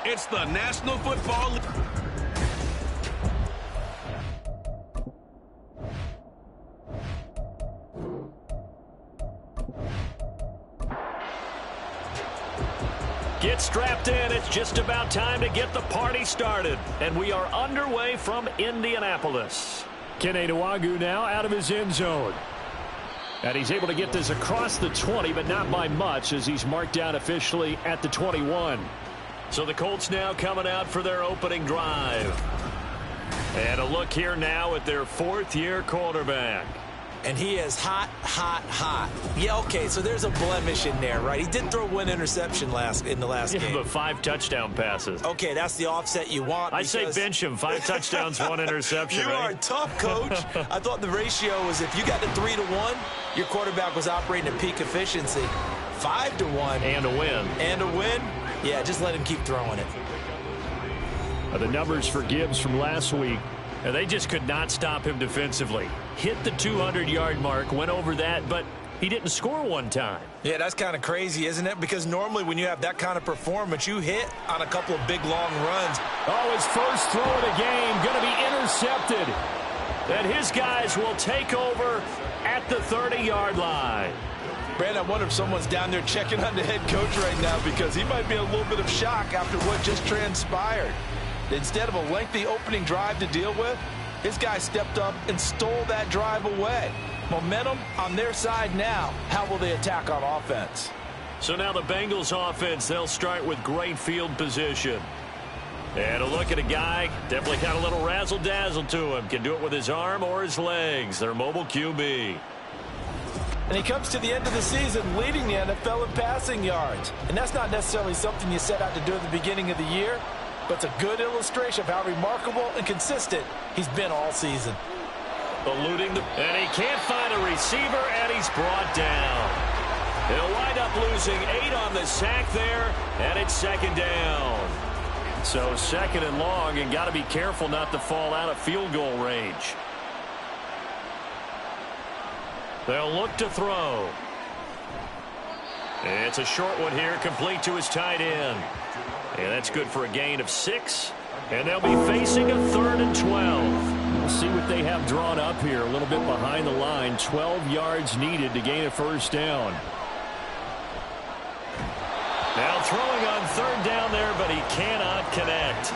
It's the National Football League. Get strapped in. It's just about time to get the party started. And we are underway from Indianapolis. Kene Nwangwu now out of his end zone. And he's able to get this across the 20, but not by much as he's marked down officially at the 21. So the Colts now coming out for their opening drive. And a look here now at their fourth-year quarterback. And he is hot, hot, hot. Yeah, okay, so there's a blemish in there, right? He did throw one interception in the last game. But 5 touchdown passes. Okay, that's the offset you want. I say bench him. 5 touchdowns, 1 interception. You are tough, Coach. I thought the ratio was if you got to 3-1, your quarterback was operating at peak efficiency. 5-1. And a win. And a win? Yeah, just let him keep throwing it. The numbers for Gibbs from last week. They just could not stop him defensively. Hit the 200-yard mark, went over that, but he didn't score one time. Yeah, that's kind of crazy, isn't it? Because normally when you have that kind of performance, you hit on a couple of big, long runs. Oh, his first throw of the game going to be intercepted. And his guys will take over at the 30-yard line. Brandon, I wonder if someone's down there checking on the head coach right now because he might be in a little bit of shock after what just transpired. Instead of a lengthy opening drive to deal with, his guy stepped up and stole that drive away. Momentum on their side now. How will they attack on offense? So now the Bengals offense, they'll start with great field position. And a look at a guy, definitely got a little razzle-dazzle to him. Can do it with his arm or his legs. Their mobile QB. And he comes to the end of the season leading the NFL in passing yards. And that's not necessarily something you set out to do at the beginning of the year. But it's a good illustration of how remarkable and consistent he's been all season. Eluding and he can't find a receiver, and he's brought down. He'll wind up losing 8 on the sack there, and it's second down. So second and long, and got to be careful not to fall out of field goal range. They'll look to throw. It's a short one here, complete to his tight end. And that's good for a gain of 6. And they'll be facing a 3rd and 12. We'll see what they have drawn up here. A little bit behind the line. 12 yards needed to gain a first down. Now throwing on 3rd down there, but he cannot connect.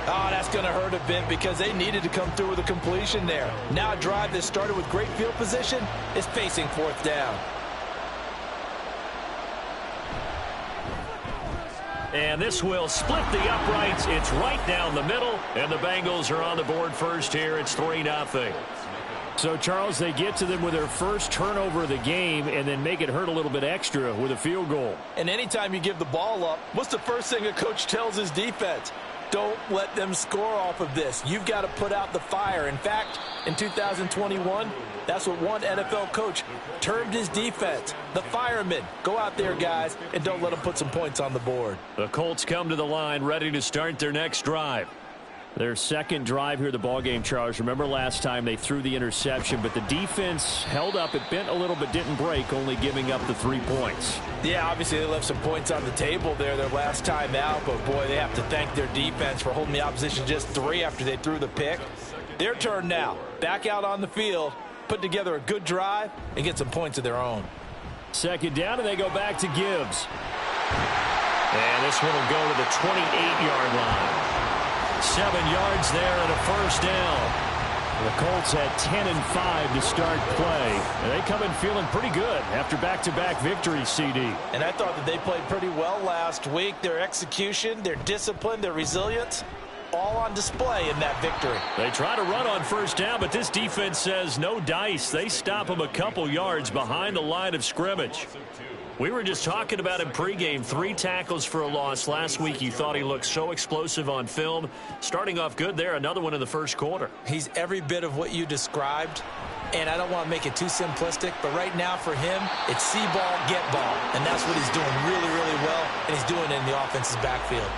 Oh, that's going to hurt a bit because they needed to come through with a completion there. Now a drive that started with great field position is facing 4th down. And this will split the uprights. It's right down the middle, and the Bengals are on the board first here. It's 3-0. So, Charles, they get to them with their first turnover of the game and then make it hurt a little bit extra with a field goal. And anytime you give the ball up, what's the first thing a coach tells his defense? Don't let them score off of this. You've got to put out the fire. In fact, in 2021, that's what one NFL coach termed his defense. The firemen. Go out there, guys, and don't let them put some points on the board. The Colts come to the line ready to start their next drive. Their second drive here, the ballgame, Charles. Remember last time they threw the interception, but the defense held up. It bent a little but didn't break, only giving up the 3 points. Yeah, obviously they left some points on the table there their last time out, but boy, they have to thank their defense for holding the opposition just 3 after they threw the pick. Their turn now. Back out on the field, put together a good drive, and get some points of their own. Second down, and they go back to Gibbs. And this one will go to the 28-yard line. 7 yards there and a first down. The Colts had 10 and 5 to start play. And they come in feeling pretty good after back-to-back victories, CD. And I thought that they played pretty well last week. Their execution, their discipline, their resilience, all on display in that victory. They try to run on first down, but this defense says no dice. They stop them a couple yards behind the line of scrimmage. We were just talking about him pregame. 3 tackles for a loss last week. You thought he looked so explosive on film. Starting off good there. Another one in the first quarter. He's every bit of what you described. And I don't want to make it too simplistic, but right now for him, it's see ball, get ball. And that's what he's doing really, really well. And he's doing it in the offense's backfield.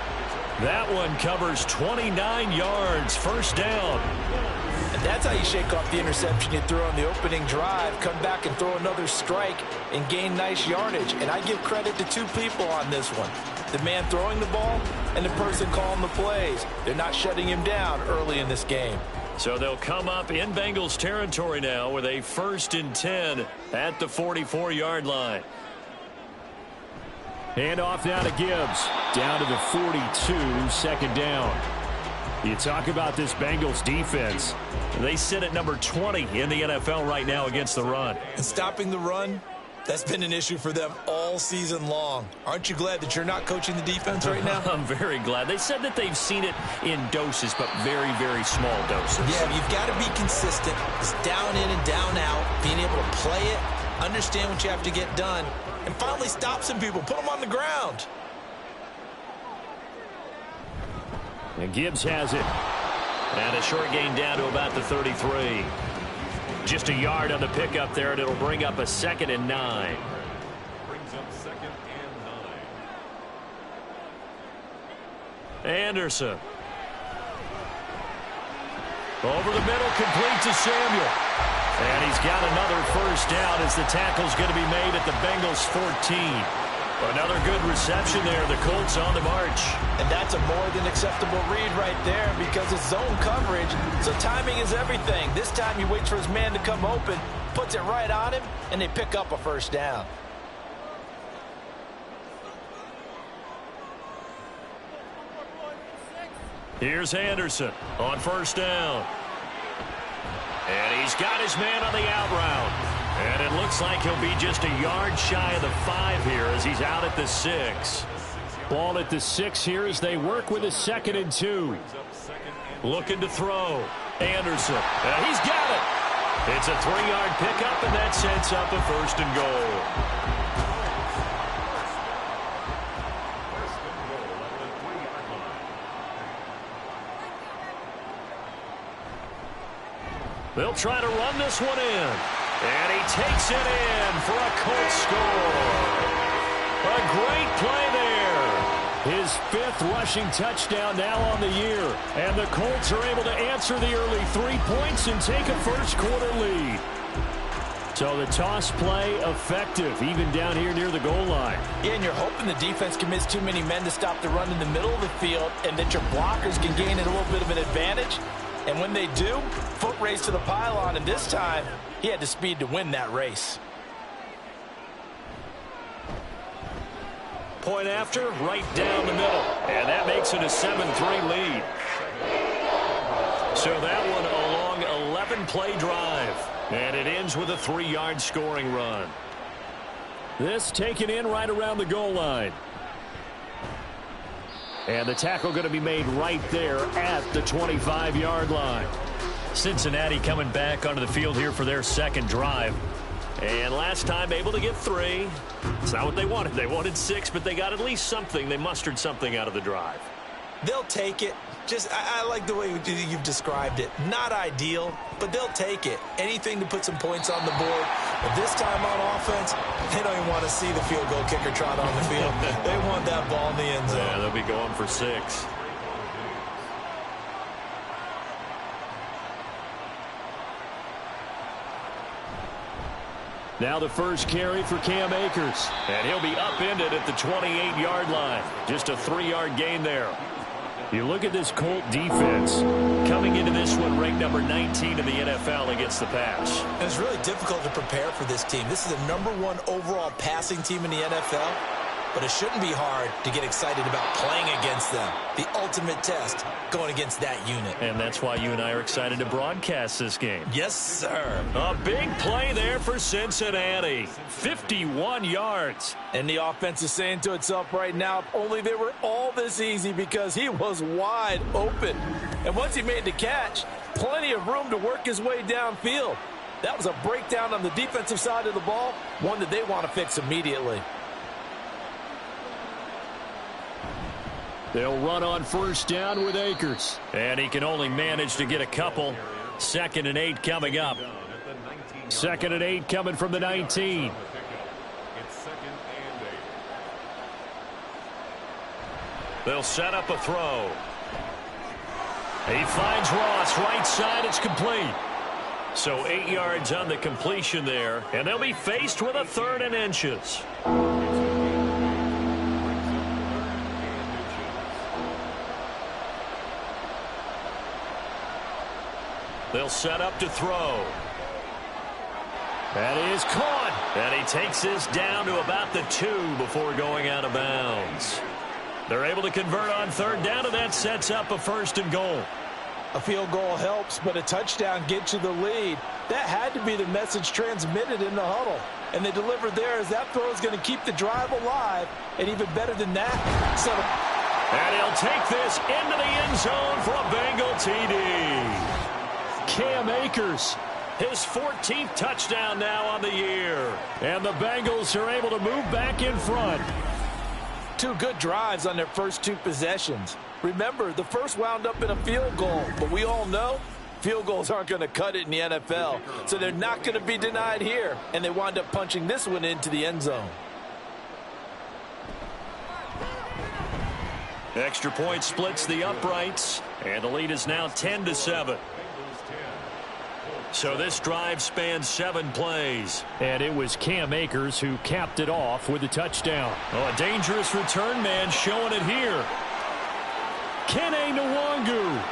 That one covers 29 yards. First down. And That's how you shake off the interception you threw on the opening drive, come back and throw another strike and gain nice yardage. And I give credit to two people on this one. The man throwing the ball and the person calling the plays. They're not shutting him down early in this game. So they'll come up in Bengals territory now with a 1st and 10 at the 44-yard line. Hand off now to Gibbs. Down to the 42, 2nd down. You talk about this Bengals defense. They sit at number 20 in the NFL right now against the run. And stopping the run, that's been an issue for them all season long. Aren't you glad that you're not coaching the defense right now? I'm very glad. They said that they've seen it in doses, but very, very small doses. Yeah, you've got to be consistent. It's down in and down out, being able to play it, understand what you have to get done, and finally stop some people, put them on the ground. And Gibbs has it. And a short gain down to about the 33. Just a yard on the pickup there, and it'll bring up a 2nd and 9. Brings up 2nd and 9. Anderson. Over the middle, complete to Samuel. And he's got another 1st down as the tackle's going to be made at the Bengals 14. Another good reception there. The Colts on the march. And that's a more than acceptable read right there because it's zone coverage, so timing is everything. This time he waits for his man to come open, puts it right on him, and they pick up a 1st down. Here's Anderson on 1st down. And he's got his man on the out route. And it looks like he'll be just a yard shy of the 5 here as he's out at the 6. Ball at the 6 here as they work with a 2nd and 2. Looking to throw. Anderson. He's got it. It's a 3-yard pickup, and that sets up a 1st and goal. They'll try to run this one in. And he takes it in for a Colts score. A great play there. His 5th rushing touchdown now on the year. And the Colts are able to answer the early 3 points and take a 1st quarter lead. So the toss play effective, even down here near the goal line. Yeah, and you're hoping the defense commits too many men to stop the run in the middle of the field and that your blockers can gain a little bit of an advantage. And when they do, foot race to the pylon, and this time, he had the speed to win that race. Point after, right down the middle. And that makes it a 7-3 lead. So that one a long 11-play drive. And it ends with a 3-yard scoring run. This taken in right around the goal line. And the tackle going to be made right there at the 25-yard line. Cincinnati coming back onto the field here for their 2nd drive. And last time able to get 3. It's not what they wanted. They wanted 6, but they got at least something. They mustered something out of the drive. They'll take it. I like the way you've described it. Not ideal, but they'll take it. Anything to put some points on the board. But this time on offense, they don't even want to see the field goal kicker trot on the field. They want that ball in the end zone. Yeah, they'll be going for 6. Now the first carry for Cam Akers. And he'll be upended at the 28-yard line. Just a 3-yard gain there. You look at this Colt defense coming into this one ranked number 19 in the NFL against the pass. And it's really difficult to prepare for this team. This is the #1 overall passing team in the NFL. But it shouldn't be hard to get excited about playing against them. The ultimate test going against that unit. And that's why you and I are excited to broadcast this game. Yes, sir. A big play there for Cincinnati. 51 yards. And the offense is saying to itself right now, if only they were all this easy, because he was wide open. And once he made the catch, plenty of room to work his way downfield. That was a breakdown on the defensive side of the ball, one that they want to fix immediately. They'll run on first down with Akers. And he can only manage to get a couple. 2nd and 8 coming up. 2nd and 8 coming from the 19. They'll set up a throw. He finds Ross, right side, it's complete. So 8 yards on the completion there, and they'll be faced with a 3rd and inches. They'll set up to throw. That is caught. And he takes this down to about the 2 before going out of bounds. They're able to convert on 3rd down, and that sets up a 1st and goal. A field goal helps, but a touchdown gets you the lead. That had to be the message transmitted in the huddle. And they delivered there as that throw is going to keep the drive alive. And even better than that. And he'll take this into the end zone for a Bengal TD. Cam Akers, his 14th touchdown now on the year. And the Bengals are able to move back in front. 2 good drives on their first 2 possessions. Remember, the first wound up in a field goal, but we all know field goals aren't going to cut it in the NFL, so they're not going to be denied here, and they wind up punching this one into the end zone. Extra point splits the uprights, and the lead is now 10-7. So this drive spans 7 plays. And it was Cam Akers who capped it off with a touchdown. Oh, a dangerous return man showing it here. Kene Nwangu.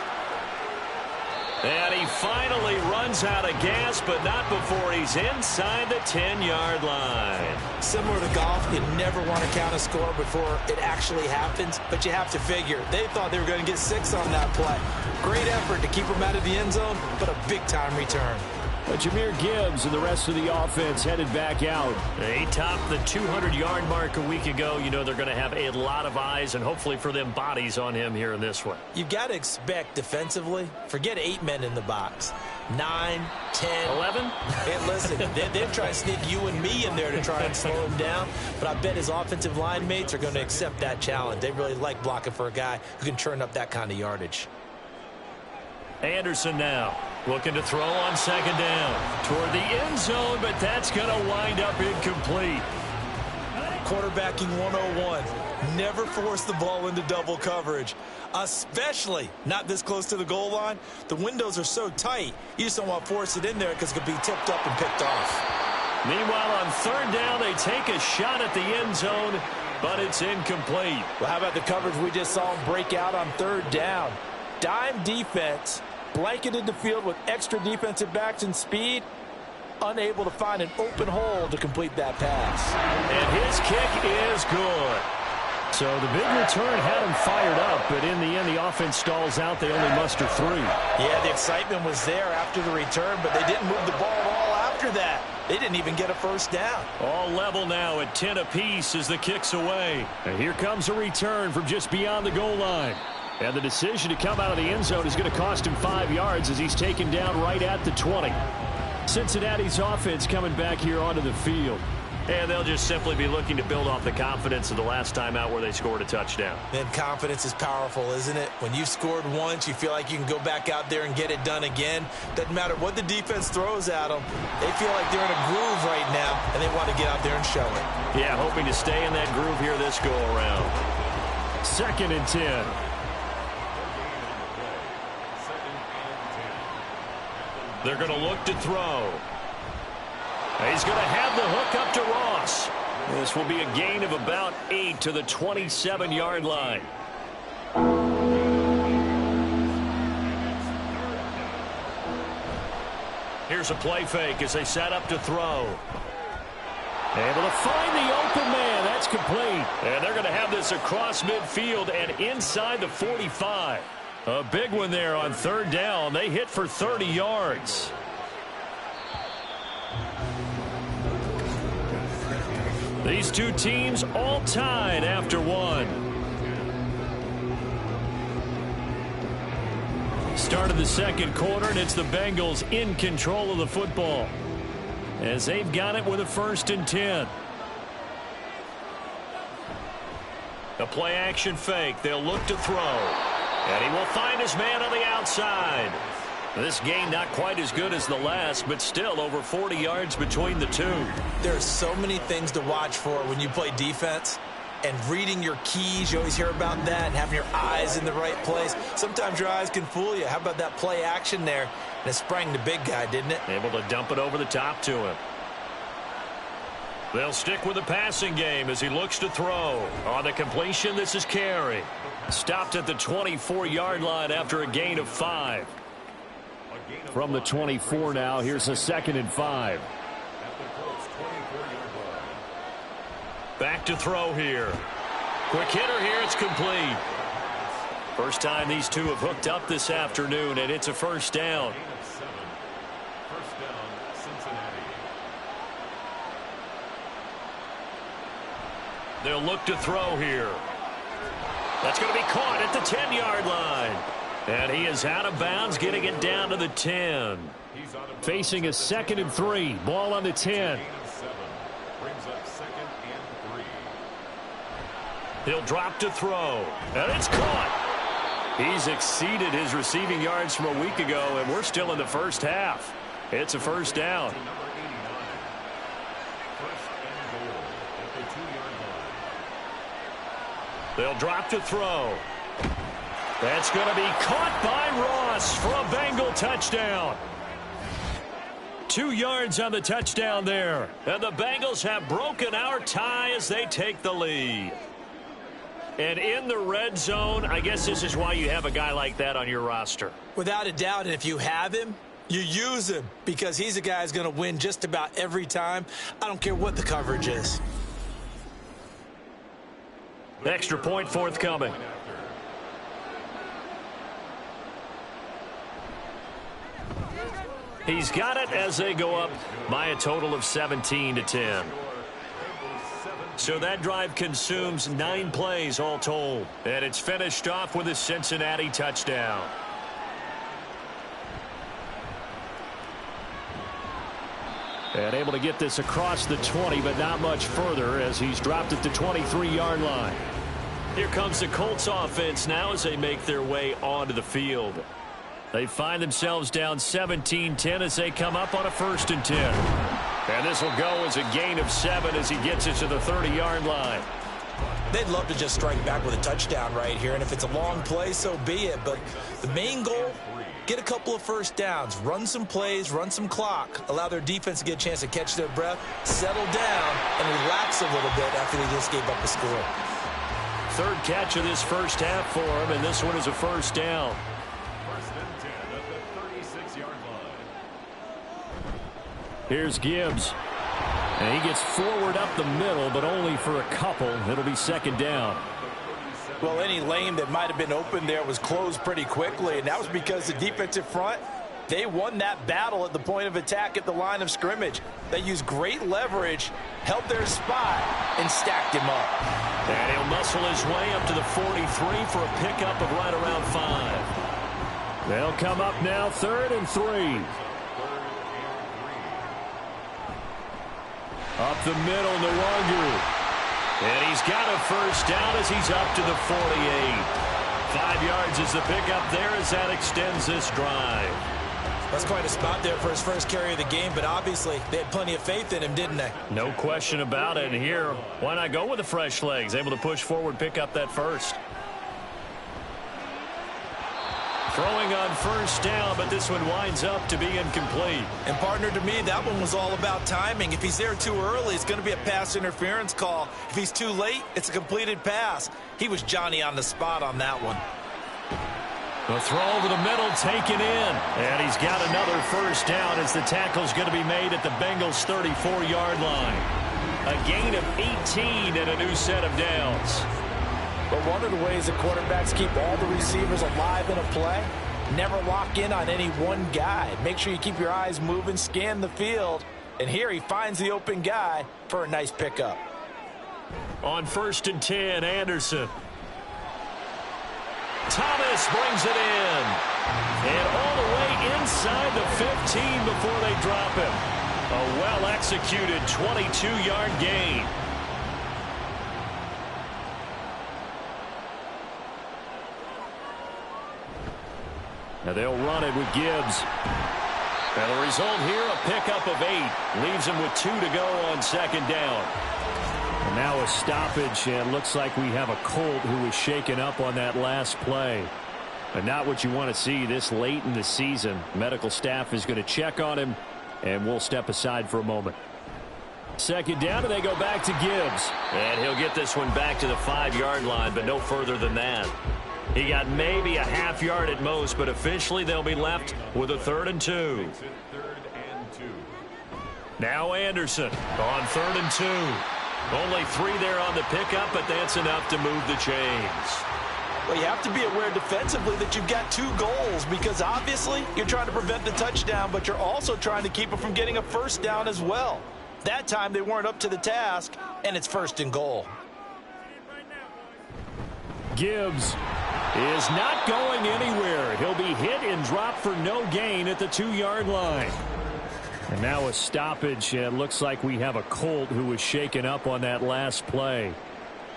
And he finally runs out of gas, but not before he's inside the 10-yard line. Similar to golf, you never want to count a score before it actually happens, but you have to figure. They thought they were going to get 6 on that play. Great effort to keep them out of the end zone, but a big-time return. Jahmyr Gibbs and the rest of the offense headed back out. He topped the 200-yard mark a week ago. You know they're going to have a lot of eyes and hopefully for them bodies on him here in this one. You've got to expect defensively, forget 8 men in the box. 9, 10, 11. Hey, listen, they'll try to sneak you and me in there to try and slow him down, but I bet his offensive line mates are going to accept that challenge. They really like blocking for a guy who can turn up that kind of yardage. Anderson now looking to throw on 2nd down toward the end zone, but that's going to wind up incomplete. Quarterbacking 101. Never force the ball into double coverage, especially not this close to the goal line. The windows are so tight, you just don't want to force it in there because it could be tipped up and picked off. Meanwhile, on 3rd down, they take a shot at the end zone, but it's incomplete. Well, how about the coverage we just saw him break out on 3rd down? Dime defense, blanketed the field with extra defensive backs and speed, unable to find an open hole to complete that pass. And his kick is good. So the big return had him fired up, but in the end, the offense stalls out. They only muster 3. Yeah, the excitement was there after the return, but they didn't move the ball at all after that. They didn't even get a 1st down. All level now at 10 apiece as the kick's away. And here comes a return from just beyond the goal line. And the decision to come out of the end zone is going to cost him 5 yards as he's taken down right at the 20. Cincinnati's offense coming back here onto the field. And they'll just simply be looking to build off the confidence of the last time out where they scored a touchdown. And confidence is powerful, isn't it? When you've scored once, you feel like you can go back out there and get it done again. Doesn't matter what the defense throws at them. They feel like they're in a groove right now, and they want to get out there and show it. Yeah, hoping to stay in that groove here this go-around. 2nd and 10. They're going to look to throw. He's going to have the hook up to Ross. This will be a gain of about 8 to the 27-yard line. Here's a play fake as they set up to throw. Able to find the open man. That's complete. And they're going to have this across midfield and inside the 45. A big one there on 3rd down. They hit for 30 yards. These two teams all tied after 1. Start of the 2nd quarter, and it's the Bengals in control of the football as they've got it with a 1st and 10. A play action fake. They'll look to throw. And he will find his man on the outside. This game not quite as good as the last, but still over 40 yards between the two. There are so many things to watch for when you play defense. and reading your keys. You always hear about that, and having your eyes in the right place. Sometimes your eyes can fool you. How about that play action there? And it sprang the big guy, didn't it? Able to dump it over the top to him. They'll stick with the passing game as he looks to throw. On the completion, this is Carey. Stopped at the 24-yard line after a gain of 5. From the 24 now, here's a 2nd and 5. Back to throw here. Quick hitter here, it's complete. First time these two have hooked up this afternoon, and it's a first down. First down, Cincinnati. They'll look to throw here. That's going to be caught at the 10-yard line. And he is out of bounds, getting it down to the 10. Facing a 2nd and 3. Ball on the 10. Brings up 2nd and 3. He'll drop to throw. And it's caught. He's exceeded his receiving yards from a week ago, and we're still in the first half. It's a first down. Number 89. First and goal at the 2-yard line. They'll drop to throw. That's going to be caught by Ross for a Bengal touchdown. 2 yards on the touchdown there. And the Bengals have broken our tie as they take the lead. And in the red zone, I guess this is why you have a guy like that on your roster. Without a doubt, and if you have him, you use him because he's a guy who's going to win just about every time. I don't care what the coverage is. Extra point forthcoming. He's got it as they go up by a total of 17-10. So that drive consumes 9 plays all told. And it's finished off with a Cincinnati touchdown. And able to get this across the 20, but not much further as he's dropped at the 23-yard line. Here comes the Colts offense now as they make their way onto the field. They find themselves down 17-10 as they come up on a 1st and 10. And this will go as a gain of 7 as he gets it to the 30-yard line. They'd love to just strike back with a touchdown right here, and if it's a long play, so be it. But the main goal, get a couple of first downs, run some plays, run some clock, allow their defense to get a chance to catch their breath, settle down, and relax a little bit after they just gave up a score. 3rd catch of this first half for him, and this one is a first down. First and 10 at the 36-yard line. Here's Gibbs. And he gets forward up the middle, but only for a couple. It'll be 2nd down. Well, any lane that might have been open there was closed pretty quickly, and that was because the defensive front, they won that battle at the point of attack at the line of scrimmage. They used great leverage, held their spot, and stacked him up. And he'll muscle his way up to the 43 for a pickup of right around 5. They'll come up now 3rd and 3. Up the middle, Nwangu. And he's got a first down as he's up to the 48. 5 yards is the pickup there as that extends this drive. That's quite a spot there for his first carry of the game, but obviously they had plenty of faith in him, didn't they? No question about it. And here, why not go with the fresh legs? Able to push forward, pick up that first. Throwing on first down, but this one winds up to be incomplete. And partner, to me, that one was all about timing. If he's there too early, it's going to be a pass interference call. If he's too late, it's a completed pass. He was Johnny on the spot on that one. The throw over the middle taken in. And he's got another first down as the tackle's going to be made at the Bengals' 34-yard line. A gain of 18 and a new set of downs. But one of the ways that quarterbacks keep all the receivers alive in a play, never lock in on any one guy. Make sure you keep your eyes moving, scan the field. And here he finds the open guy for a nice pickup. On 1st and 10, Anderson. Thomas brings it in. And all the way inside the 15 before they drop him. A well-executed 22-yard gain. Now they'll run it with Gibbs. And the result here, a pickup of 8. Leaves him with 2 to go on 2nd down. Now a stoppage, and looks like we have a Colt who was shaken up on that last play. But not what you want to see this late in the season. Medical staff is going to check on him, and we'll step aside for a moment. Second down, and they go back to Gibbs. And he'll get this one back to the 5-yard line, but no further than that. He got maybe a half yard at most, but officially they'll be left with a 3rd and 2. Now Anderson on 3rd and 2. Only 3 there on the pickup, but that's enough to move the chains. Well, you have to be aware defensively that you've got 2 goals because obviously you're trying to prevent the touchdown, but you're also trying to keep it from getting a first down as well. That time they weren't up to the task, and it's 1st and goal. Gibbs is not going anywhere. He'll be hit and dropped for no gain at the 2-yard line. And now a stoppage, and it looks like we have a Colt who was shaken up on that last play.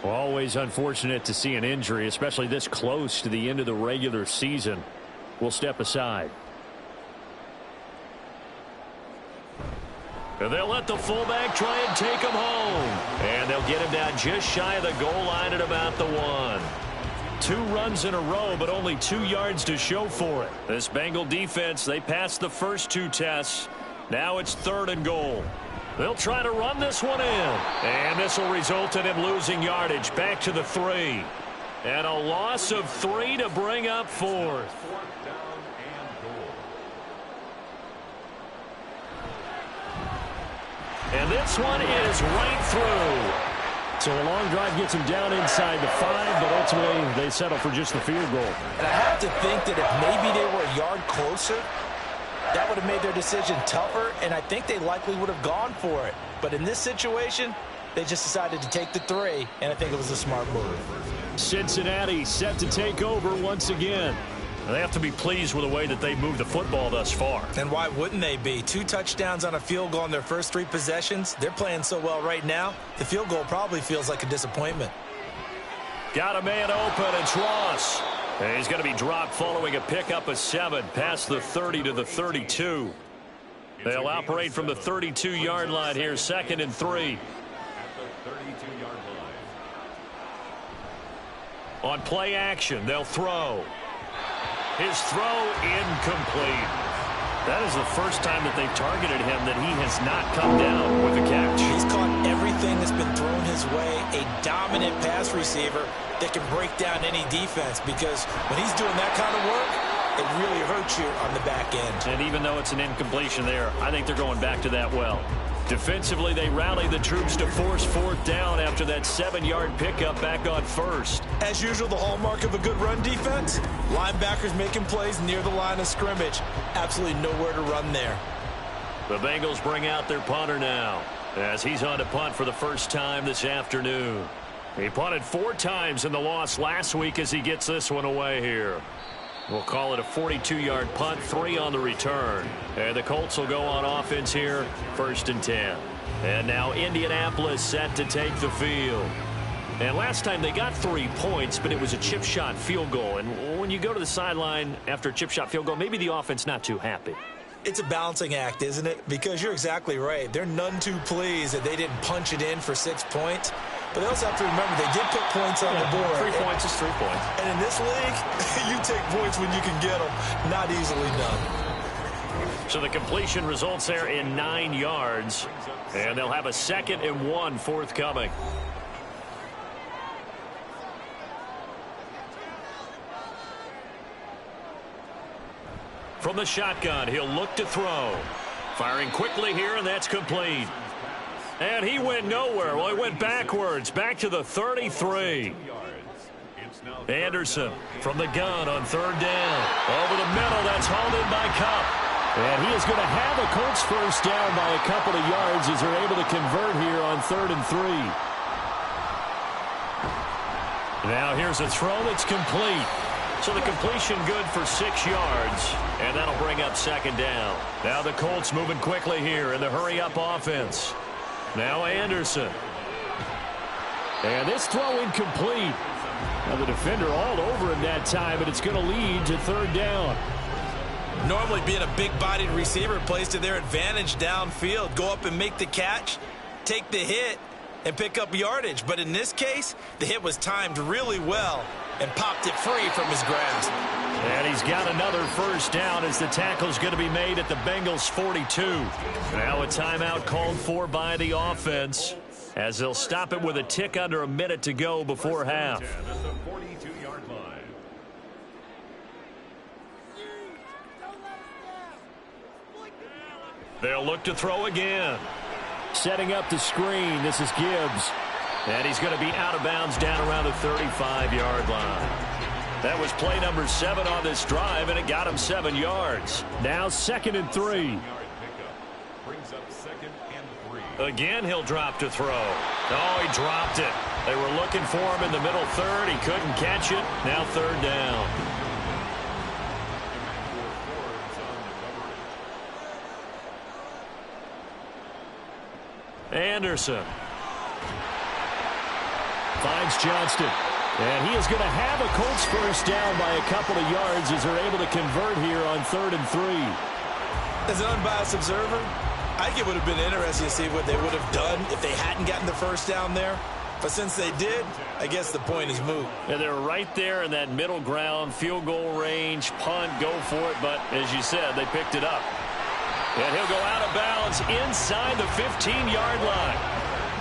Always unfortunate to see an injury, especially this close to the end of the regular season. We'll step aside. And they'll let the fullback try and take him home. And they'll get him down just shy of the goal line at about the 1. 2 runs in a row, but only 2 yards to show for it. This Bengal defense, they passed the first 2 tests. Now it's 3rd and goal. They'll try to run this one in. And this will result in him losing yardage back to the 3. And a loss of 3 to bring up 4th. And this one is right through. So a long drive gets him down inside the 5, but ultimately they settle for just the field goal. And I have to think that if maybe they were a yard closer, that would have made their decision tougher, and I think they likely would have gone for it. But in this situation, they just decided to take the 3, and I think it was a smart move. Cincinnati set to take over once again. They have to be pleased with the way that they moved the football thus far. And why wouldn't they be? 2 touchdowns on a field goal in their first 3 possessions. They're playing so well right now, the field goal probably feels like a disappointment. Got a man open, it's Ross. And he's going to be dropped following a pickup of 7 past the 30 to the 32. They'll operate from the 32-yard line here, 2nd and 3. On play action, they'll throw. His throw incomplete. That is the first time that they've targeted him that he has not come down with a catch. He's caught everything that's been thrown his way. A dominant pass receiver that can break down any defense because when he's doing that kind of work, it really hurts you on the back end. And even though it's an incompletion there, I think they're going back to that well. Defensively, they rally the troops to force 4th down after that 7-yard pickup back on 1st. As usual, the hallmark of a good run defense, linebackers making plays near the line of scrimmage. Absolutely nowhere to run there. The Bengals bring out their punter now as he's on to punt for the first time this afternoon. He punted 4 times in the loss last week as he gets this one away here. We'll call it a 42-yard punt, 3 on the return. And the Colts will go on offense here, 1st and 10. And now Indianapolis set to take the field. And last time they got 3 points, but it was a chip shot field goal. And when you go to the sideline after a chip shot field goal, maybe the offense not too happy. It's a balancing act, isn't it? Because you're exactly right. They're none too pleased that they didn't punch it in for 6 points. But they also have to remember they did put points on the board. 3 points is 3 points. And in this league, you take points when you can get them. Not easily done. So the completion results there in 9 yards. And they'll have a 2nd and 1 forthcoming. From the shotgun, he'll look to throw. Firing quickly here, and that's complete. And he went nowhere. Well, he went backwards, back to the 33. Anderson from the gun on 3rd down. Over the middle, that's hauled in by Cup. And he is going to have a Colts first down by a couple of yards as they're able to convert here on 3rd and 3. Now here's a throw that's complete. So the completion good for 6 yards, and that'll bring up 2nd down. Now the Colts moving quickly here in the hurry-up offense. Now Anderson. And this throw incomplete. Now the defender all over him that time, but it's going to lead to 3rd down. Normally being a big-bodied receiver plays to their advantage downfield. Go up and make the catch, take the hit, and pick up yardage. But in this case, the hit was timed really well and popped it free from his grasp. And he's got another first down as the tackle's going to be made at the Bengals' 42. Now a timeout called for by the offense as they'll stop it with a tick under a minute to go before half. At the 42-yard line. They'll look to throw again. Setting up the screen, this is Gibbs. And he's going to be out of bounds down around the 35-yard line. That was play number 7 on this drive, and it got him 7 yards. Now 2nd and 3. Brings up 2nd and 3. Again, he'll drop to throw. Oh, he dropped it. They were looking for him in the middle third. He couldn't catch it. Now 3rd down. Anderson finds Johnston. And he is going to have a Colts first down by a couple of yards as they're able to convert here on 3rd and 3. As an unbiased observer, I think it would have been interesting to see what they would have done if they hadn't gotten the first down there. But since they did, I guess the point is moot. And they're right there in that middle ground, field goal range, punt, go for it. But as you said, they picked it up. And he'll go out of bounds inside the 15-yard line.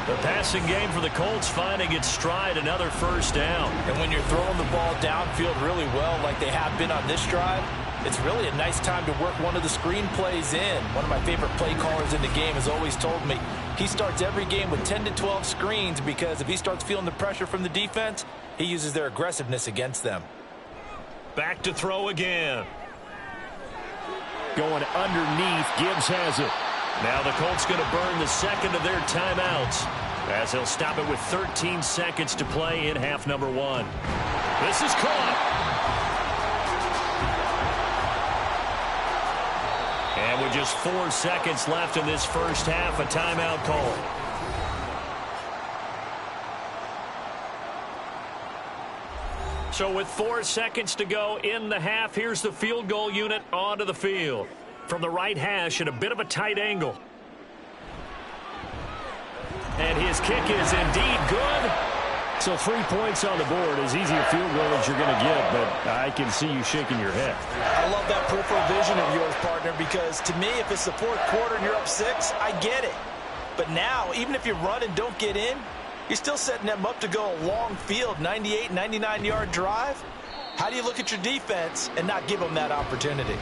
The passing game for the Colts finding its stride, another first down. And when you're throwing the ball downfield really well like they have been on this drive, it's really a nice time to work one of the screen plays in. One of my favorite play callers in the game has always told me he starts every game with 10 to 12 screens because if he starts feeling the pressure from the defense, he uses their aggressiveness against them. Back to throw again. Going underneath, Gibbs has it. Now the Colts going to burn the 2nd of their timeouts as they'll stop it with 13 seconds to play in half number 1. This is caught. And with just 4 seconds left in this first half, a timeout call. So with 4 seconds to go in the half, here's the field goal unit onto the field. From the right hash at a bit of a tight angle. And his kick is indeed good. So 3 points on the board, as easy a field goal as you're going to get, but I can see you shaking your head. I love that peripheral vision of yours, partner, because to me, if it's the 4th quarter and you're up 6, I get it. But now, even if you run and don't get in, you're still setting them up to go a long field, 98, 99-yard drive. How do you look at your defense and not give them that opportunity?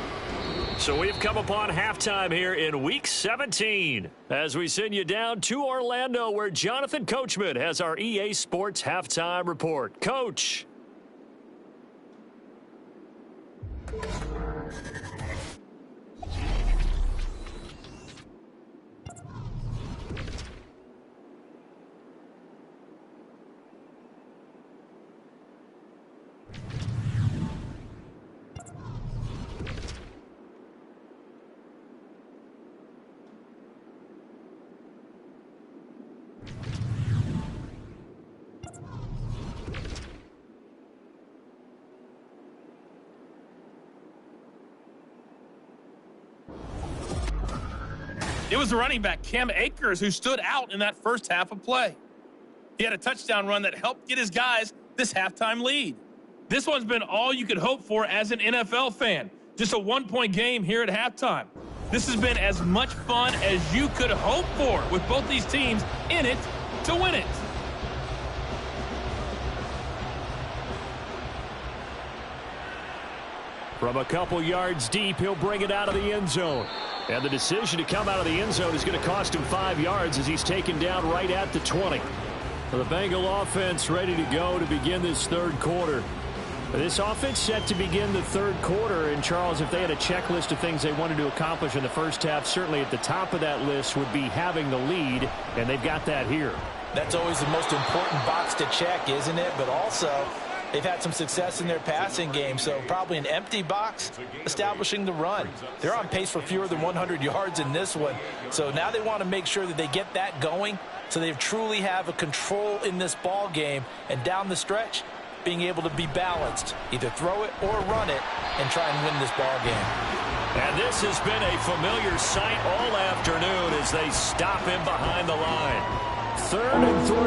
So we've come upon halftime here in Week 17 as we send you down to Orlando where Jonathan Coachman has our EA Sports Halftime Report. Coach. It was the running back, Cam Akers, who stood out in that first half of play. He had a touchdown run that helped get his guys this halftime lead. This one's been all you could hope for as an NFL fan. Just a one-point game here at halftime. This has been as much fun as you could hope for with both these teams in it to win it. From a couple yards deep, he'll bring it out of the end zone. And the decision to come out of the end zone is going to cost him 5 yards as he's taken down right at the 20. The Bengal offense ready to go to begin this 3rd quarter. This offense set to begin the 3rd quarter. And, Charles, if they had a checklist of things they wanted to accomplish in the first half, certainly at the top of that list would be having the lead, and they've got that here. That's always the most important box to check, isn't it? But also, they've had some success in their passing game, so probably an empty box establishing the run. They're on pace for fewer than 100 yards in this one. So now they want to make sure that they get that going so they truly have a control in this ball game. And down the stretch, being able to be balanced, either throw it or run it and try and win this ball game. And this has been a familiar sight all afternoon as they stop him behind the line. 3rd and 3.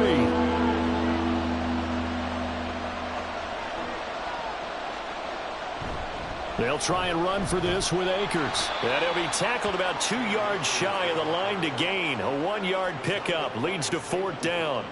They'll try and run for this with Akers. And he'll be tackled about 2 yards shy of the line to gain. A 1-yard pickup leads to 4th down.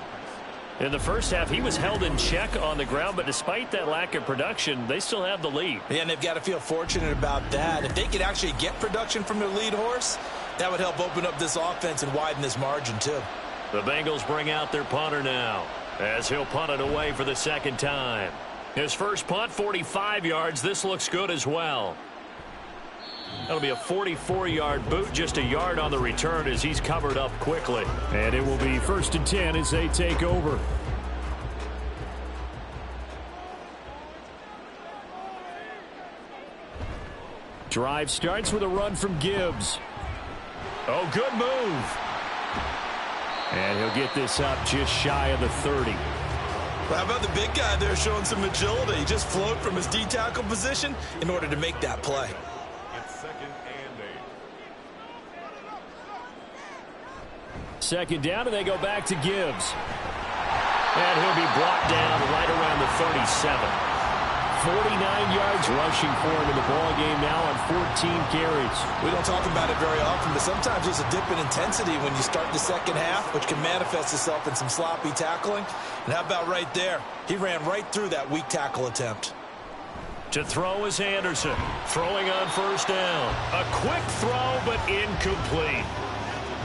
In the first half, he was held in check on the ground, but despite that lack of production, they still have the lead. Yeah, and they've got to feel fortunate about that. If they could actually get production from their lead horse, that would help open up this offense and widen this margin, too. The Bengals bring out their punter now, as he'll punt it away for the 2nd time. His first punt, 45 yards. This looks good as well. That'll be a 44-yard boot, just a yard on the return as he's covered up quickly. And it will be 1st and 10 as they take over. Drive starts with a run from Gibbs. Oh, good move. And he'll get this up just shy of the 30. Well, how about the big guy there showing some agility? He just flowed from his D-tackle position in order to make that play. It's 2nd and 8. 2nd down, and they go back to Gibbs. And he'll be brought down right around the 37. 49 yards rushing for him in the ball game now on 14 carries. We don't talk about it very often, but sometimes there's a dip in intensity when you start the second half, which can manifest itself in some sloppy tackling. And how about right there? He ran right through that weak tackle attempt. To throw is Anderson. Throwing on 1st down. A quick throw, but incomplete.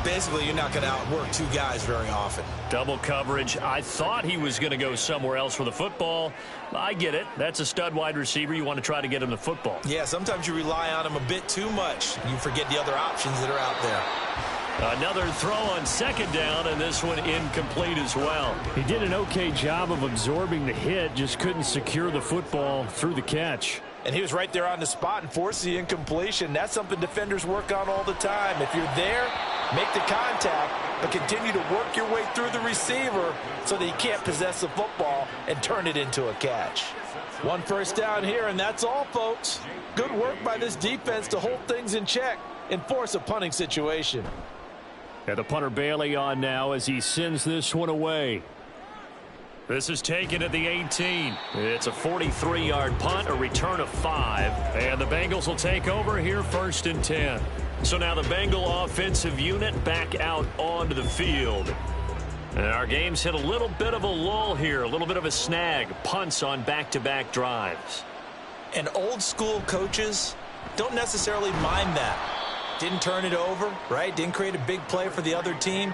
Basically, you're not going to outwork 2 guys very often. Double coverage. I thought he was going to go somewhere else with the football. I get it. That's a stud wide receiver. You want to try to get him the football. Yeah, sometimes you rely on him a bit too much. You forget the other options that are out there. Another throw on 2nd down, and this one incomplete as well. He did an okay job of absorbing the hit, just couldn't secure the football through the catch. And he was right there on the spot and forced the incompletion. That's something defenders work on all the time. If you're there, make the contact, but continue to work your way through the receiver so that he can't possess the football and turn it into a catch. 1 first down here, and that's all, folks. Good work by this defense to hold things in check and force a punting situation. And the punter Bailey on now as he sends this one away. This is taken at the 18. It's a 43-yard punt, a return of 5. And the Bengals will take over here 1st and 10. So now the Bengal offensive unit back out onto the field. And our game's hit a little bit of a lull here, a little bit of a snag. Punts on back-to-back drives. And old school coaches don't necessarily mind that. Didn't turn it over, right? Didn't create a big play for the other team.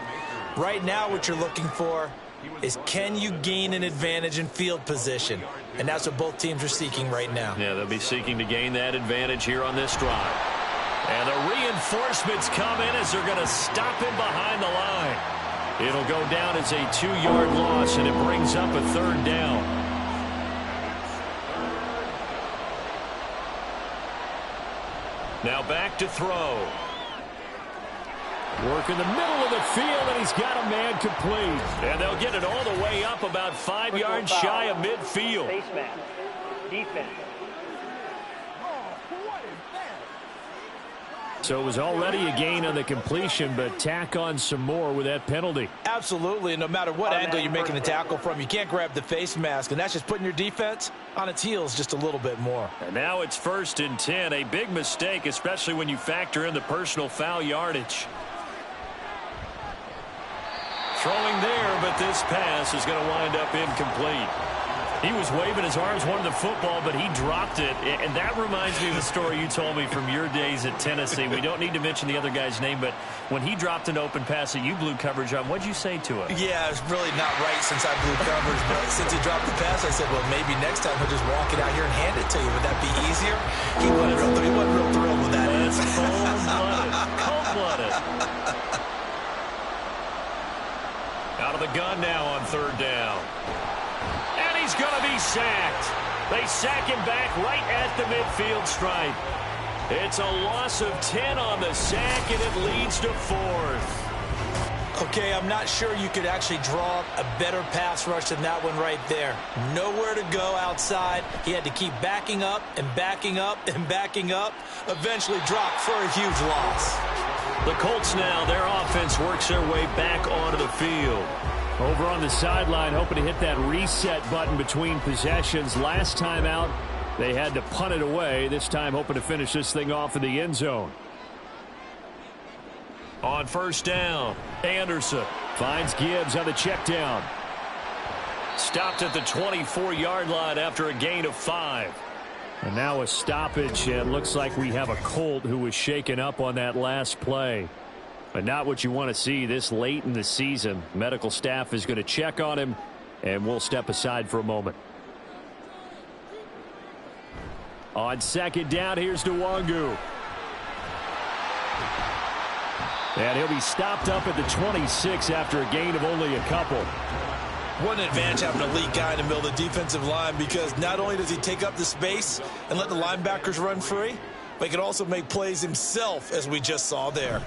Right now what you're looking for is, can you gain an advantage in field position? And that's what both teams are seeking right now. Yeah, they'll be seeking to gain that advantage here on this drive. And the reinforcements come in as they're going to stop him behind the line. It'll go down as a 2-yard loss, and it brings up a 3rd down. Now back to throw. Work in the middle of the field, and he's got a man complete. And they'll get it all the way up about 5 yards shy of midfield. Face mask. Defense. So it was already a gain on the completion, but tack on some more with that penalty. Absolutely. No matter what angle you're making the tackle from, you can't grab the face mask, and that's just putting your defense on its heels just a little bit more. And now it's 1st and 10. A big mistake, especially when you factor in the personal foul yardage. Throwing there, but this pass is going to wind up incomplete. He was waving his arms, wanted the football, but he dropped it. And that reminds me of the story you told me from your days at Tennessee. We don't need to mention the other guy's name, but when he dropped an open pass that you blew coverage on, what'd you say to him? Yeah, it's really not right since I blew coverage, but since he dropped the pass, I said, well, maybe next time he'll just walk it out here and hand it to you. Would that be easier? He wasn't real thrilled with that. That's cold-blooded. Cold-blooded. Out of the gun now on 3rd down. And he's going to be sacked. They sack him back right at the midfield stripe. It's a loss of 10 on the sack, and it leads to 4th. Okay, I'm not sure you could actually draw up a better pass rush than that one right there. Nowhere to go outside. He had to keep backing up and backing up and backing up. Eventually dropped for a huge loss. The Colts now, their offense works their way back onto the field. Over on the sideline, hoping to hit that reset button between possessions. Last time out, they had to punt it away. This time, hoping to finish this thing off in the end zone. On first down, Anderson finds Gibbs on the check down. Stopped at the 24-yard line after a gain of 5. And now a stoppage, and looks like we have a Colt who was shaken up on that last play. But not what you want to see this late in the season. Medical staff is going to check on him, and we'll step aside for a moment. On second down, here's Nwangu. And he'll be stopped up at the 26 after a gain of only a couple. What an advantage having a elite guy in the middle of the defensive line, because not only does he take up the space and let the linebackers run free, but he can also make plays himself, as we just saw there.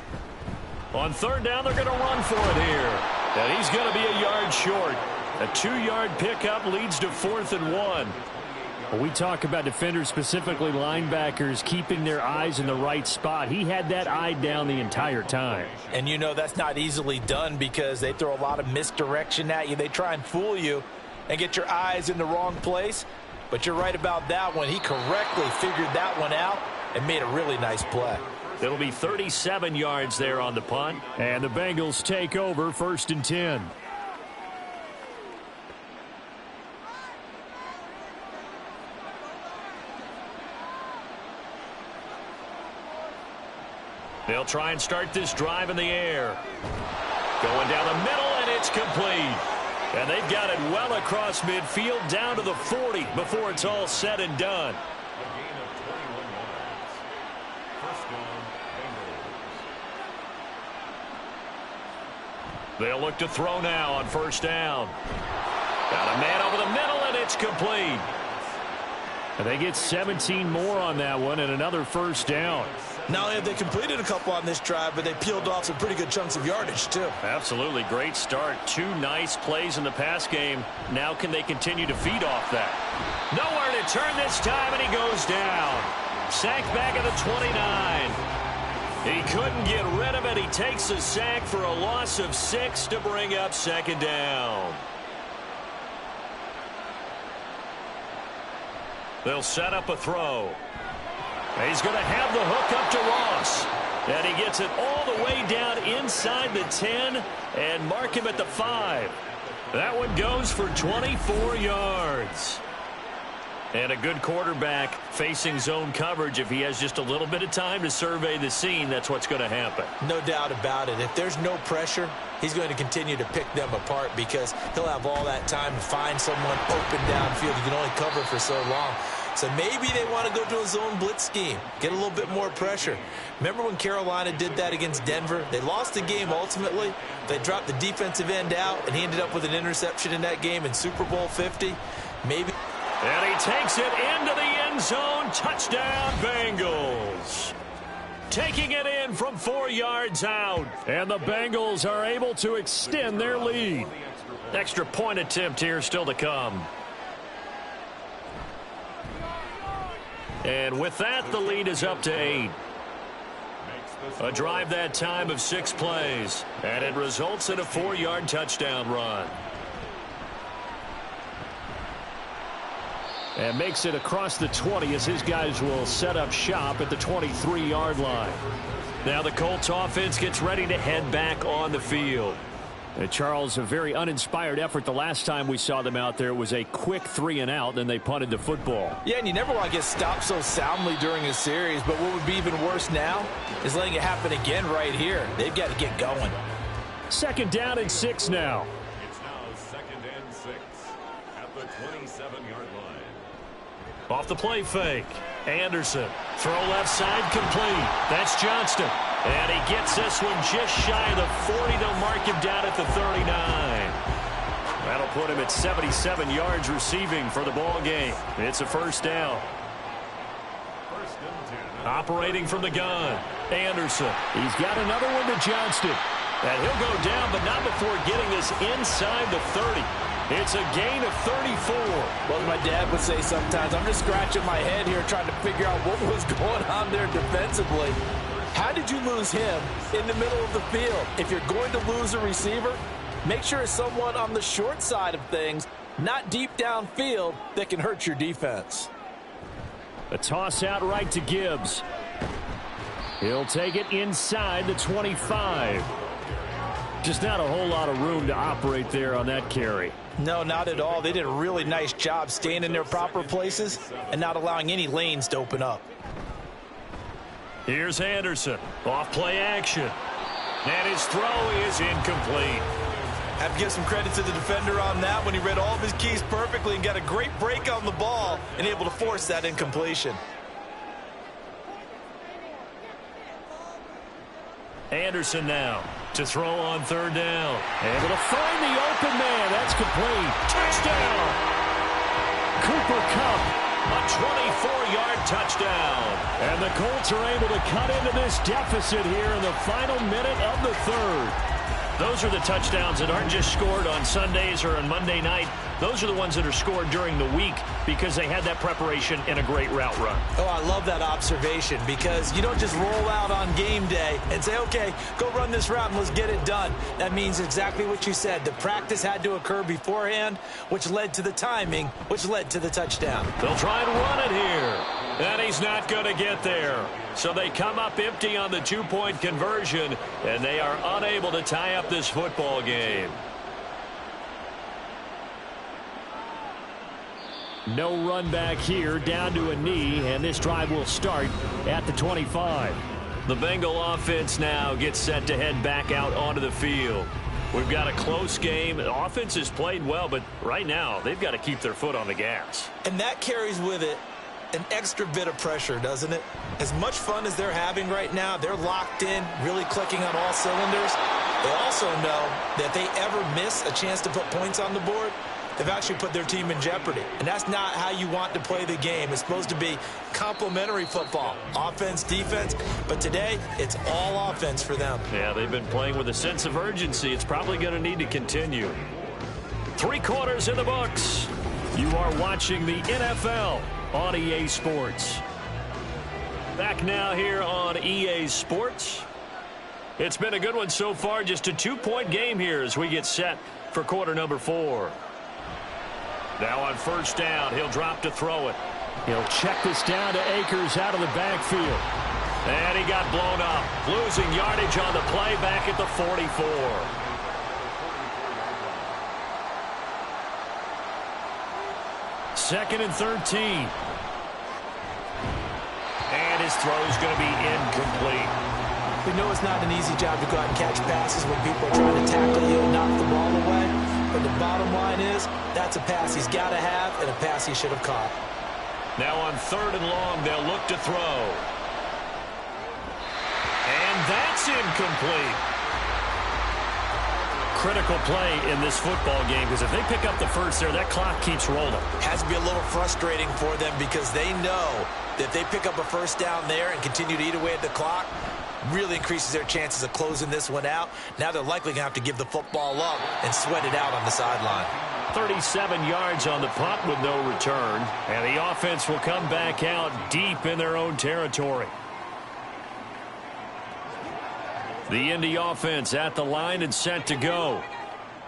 On third down, they're going to run for it here. And he's going to be a yard short. A 2-yard pickup leads to 4th and 1. When we talk about defenders, specifically linebackers, keeping their eyes in the right spot, he had that eye down the entire time. And you know that's not easily done, because they throw a lot of misdirection at you. They try and fool you and get your eyes in the wrong place. But you're right about that one. He correctly figured that one out and made a really nice play. It'll be 37 yards there on the punt. And the Bengals take over 1st and 10. They'll try and start this drive in the air. Going down the middle, and it's complete. And they've got it well across midfield, down to the 40 before it's all said and done. A gain of 21 yards. First down, Bengals. They'll look to throw now on first down. Got a man over the middle, and it's complete. And they get 17 more on that one and another first down. Not only have they completed a couple on this drive, but they peeled off some pretty good chunks of yardage, too. Absolutely. Great start. 2 nice plays in the pass game. Now can they continue to feed off that? Nowhere to turn this time, and he goes down. Sacked back at the 29. He couldn't get rid of it. He takes a sack for a loss of 6 to bring up second down. They'll set up a throw. He's going to have the hook up to Ross. And he gets it all the way down inside the 10 and mark him at the 5. That one goes for 24 yards. And a good quarterback facing zone coverage. If he has just a little bit of time to survey the scene, that's what's going to happen. No doubt about it. If there's no pressure, he's going to continue to pick them apart, because he'll have all that time to find someone open downfield. He can only cover for so long. So maybe they want to go to a zone blitz scheme, get a little bit more pressure. Remember when Carolina did that against Denver? They lost the game ultimately. They dropped the defensive end out, and he ended up with an interception in that game in Super Bowl 50. Maybe. And he takes it into the end zone. Touchdown, Bengals. Taking it in from 4 yards out. And the Bengals are able to extend their lead. Extra point attempt here still to come. And with that, the lead is up to 8. A drive that time of 6 plays. And it results in a 4-yard touchdown run. And makes it across the 20 as his guys will set up shop at the 23-yard line. Now the Colts offense gets ready to head back on the field. And Charles, a very uninspired effort the last time we saw them out there. It was a quick 3 and out, then they punted the football. Yeah, and you never want to get stopped so soundly during a series, but what would be even worse now is letting it happen again right here. They've got to get going. 2nd down and 6 now. It's now 2nd and 6 at the 27-yard line. Off the play fake. Anderson. Throw left side complete. That's Johnston. And he gets this one just shy of the 40. They'll mark him down at the 39. That'll put him at 77 yards receiving for the ball game. It's a first down. First and 10. Operating from the gun. Anderson. He's got another one to Johnston. And he'll go down, but not before getting this inside the 30. It's a gain of 34. Well, as my dad would say sometimes, I'm just scratching my head here trying to figure out what was going on there defensively. How did you lose him in the middle of the field? If you're going to lose a receiver, make sure it's someone on the short side of things, not deep downfield, that can hurt your defense. A toss out right to Gibbs. He'll take it inside the 25. Just not a whole lot of room to operate there on that carry. No, not at all. They did a really nice job staying in their proper places and not allowing any lanes to open up. Here's Anderson. Off play action. And his throw is incomplete. I have to give some credit to the defender on that when he read all of his keys perfectly and got a great break on the ball and able to force that incompletion. Anderson now to throw on third down. Able to find the open man. That's complete. Touchdown. Cooper Kupp, a 24-yard touchdown. And the Colts are able to cut into this deficit here in the final minute of the third. Those are the touchdowns that aren't just scored on Sundays or on Monday night. Those are the ones that are scored during the week because they had that preparation in a great route run. Oh, I love that observation because you don't just roll out on game day and say, okay, go run this route and let's get it done. That means exactly what you said. The practice had to occur beforehand, which led to the timing, which led to the touchdown. They'll try and run it here. And he's not going to get there. So they come up empty on the two-point conversion, and they are unable to tie up this football game. No run back here, down to a knee, and this drive will start at the 25. The Bengal offense now gets set to head back out onto the field. We've got a close game. The offense has played well, but right now they've got to keep their foot on the gas. And that carries with it an extra bit of pressure, doesn't it? As much fun as they're having right now, they're locked in, really clicking on all cylinders. They also know that if they ever miss a chance to put points on the board, they've actually put their team in jeopardy. And that's not how you want to play the game. It's supposed to be complementary football, offense, defense. But today, it's all offense for them. Yeah, they've been playing with a sense of urgency. It's probably going to need to continue. 3 quarters in the books. You are watching the NFL on EA Sports. Back now here on EA Sports. It's been a good one so far. Just a 2-point game here as we get set for quarter number 4. Now on first down, he'll drop to throw it. He'll check this down to Akers out of the backfield. And he got blown up. Losing yardage on the play back at the 44. Second and 13. And his throw's going to be incomplete. We know it's not an easy job to go out and catch passes when people are trying to tackle you and knock the ball away. But the bottom line is, that's a pass he's got to have and a pass he should have caught. Now on third and long, they'll look to throw. And that's incomplete. Critical play in this football game because if they pick up the first there, that clock keeps rolling. Has to be a little frustrating for them because they know that if they pick up a first down there and continue to eat away at the clock, really increases their chances of closing this one out. Now they're likely going to have to give the football up and sweat it out on the sideline. 37 yards on the punt with no return. And the offense will come back out deep in their own territory. The Indy offense at the line and set to go.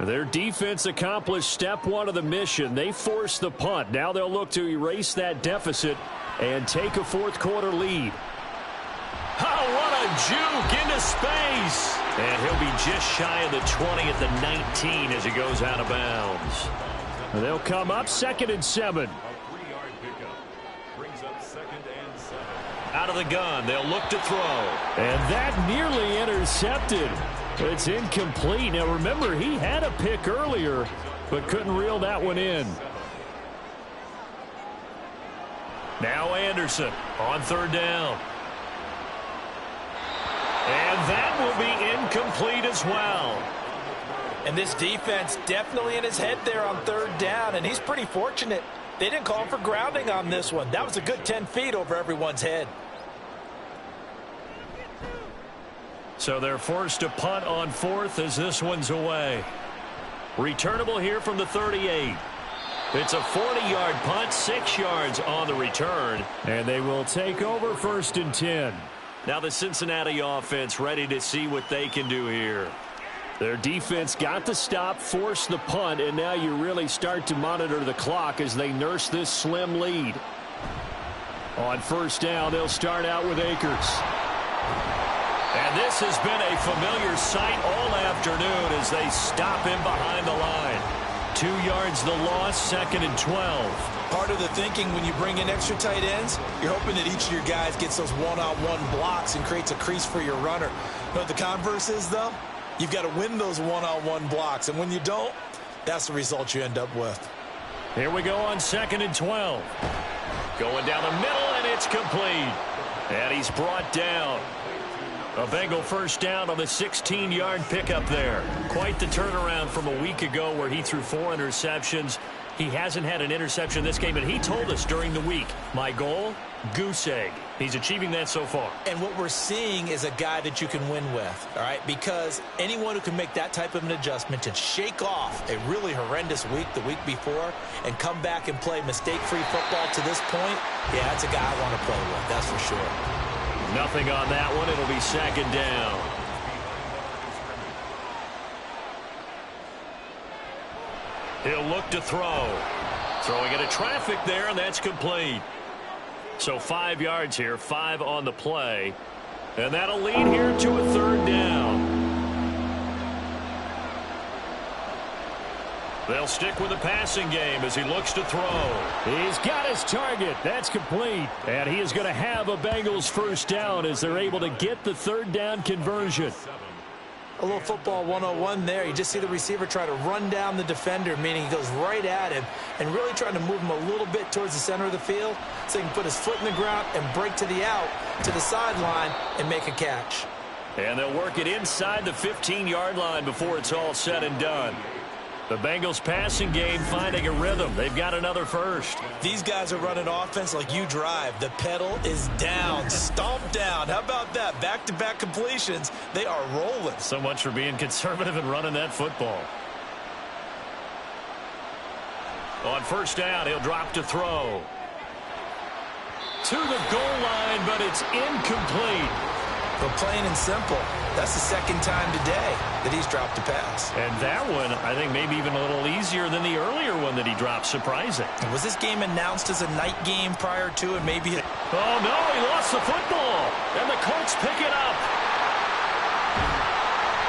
Their defense accomplished step 1 of the mission. They forced the punt. Now they'll look to erase that deficit and take a fourth quarter lead. Oh, what a juke into space. And he'll be just shy of the 20 at the 19 as he goes out of bounds. They'll come up 2nd and 7. A 3-yard pickup brings up 2nd and 7. Out of the gun, they'll look to throw. And that nearly intercepted. It's incomplete. Now remember, he had a pick earlier, but couldn't reel that one in. Now Anderson on third down. And that will be incomplete as well. And this defense definitely in his head there on third down, and he's pretty fortunate. They didn't call him for grounding on this one. That was a good 10 feet over everyone's head. So they're forced to punt on fourth as this one's away. Returnable here from the 38. It's a 40-yard punt, 6 yards on the return. And they will take over 1st and 10. Now the Cincinnati offense ready to see what they can do here. Their defense got the stop, forced the punt, and now you really start to monitor the clock as they nurse this slim lead. On first down, they'll start out with Akers. And this has been a familiar sight all afternoon as they stop him behind the line. 2 yards the loss, 2nd and 12. Part of the thinking when you bring in extra tight ends, you're hoping that each of your guys gets those one-on-one blocks and creates a crease for your runner. You know what the converse is, though? You've got to win those one-on-one blocks, and when you don't, that's the result you end up with. Here we go on 2nd and 12. Going down the middle, and it's complete. And he's brought down. A Bengal first down on the 16-yard pickup there. Quite the turnaround from a week ago where he threw 4 interceptions. He hasn't had an interception this game, and he told us during the week, my goal, goose egg. He's achieving that so far. And what we're seeing is a guy that you can win with, all right? Because anyone who can make that type of an adjustment and shake off a really horrendous week the week before and come back and play mistake-free football to this point, yeah, that's a guy I want to play with, that's for sure. Nothing on that one. It'll be 2nd down. He'll look to throw. Throwing into traffic there, and that's complete. So 5 yards here, 5 on the play. And that'll lead here to a 3rd down. They'll stick with the passing game as he looks to throw. He's got his target. That's complete. And he is going to have a Bengals first down as they're able to get the 3rd down conversion. A little football 101 there. You just see the receiver try to run down the defender, meaning he goes right at him and really trying to move him a little bit towards the center of the field so he can put his foot in the ground and break to the out, to the sideline, and make a catch. And they'll work it inside the 15-yard line before it's all said and done. The Bengals passing game finding a rhythm. They've got another first. These guys are running offense like you drive. The pedal is down, stomped down. How about that? Back-to-back completions. They are rolling. So much for being conservative and running that football. On first down, he'll drop to throw. To the goal line, but it's incomplete. But plain and simple, that's the 2nd time today that he's dropped a pass. And that one, I think, maybe even a little easier than the earlier one that he dropped. Surprising. And was this game announced as a night game prior to it? Maybe. Oh, no, he lost the football. And the Colts pick it up.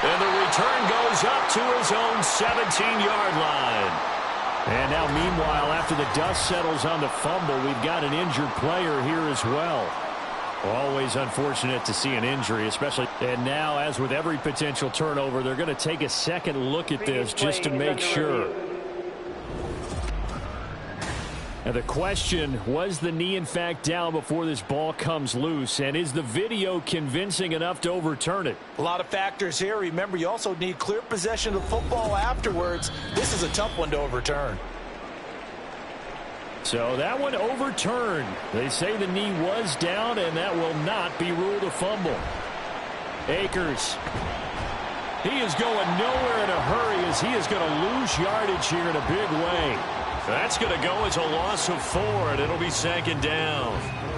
And the return goes up to his own 17-yard line. And now, meanwhile, after the dust settles on the fumble, we've got an injured player here as well. Always unfortunate to see an injury, especially. And now, as with every potential turnover, they're going to take a second look at this just to make sure. And the question, was the knee in fact down before this ball comes loose? And is the video convincing enough to overturn it? A lot of factors here. Remember, you also need clear possession of football afterwards. This is a tough one to overturn. So that one overturned. They say the knee was down, and that will not be ruled a fumble. Akers. He is going nowhere in a hurry as he is going to lose yardage here in a big way. That's going to go as a loss of 4, and it'll be 2nd down.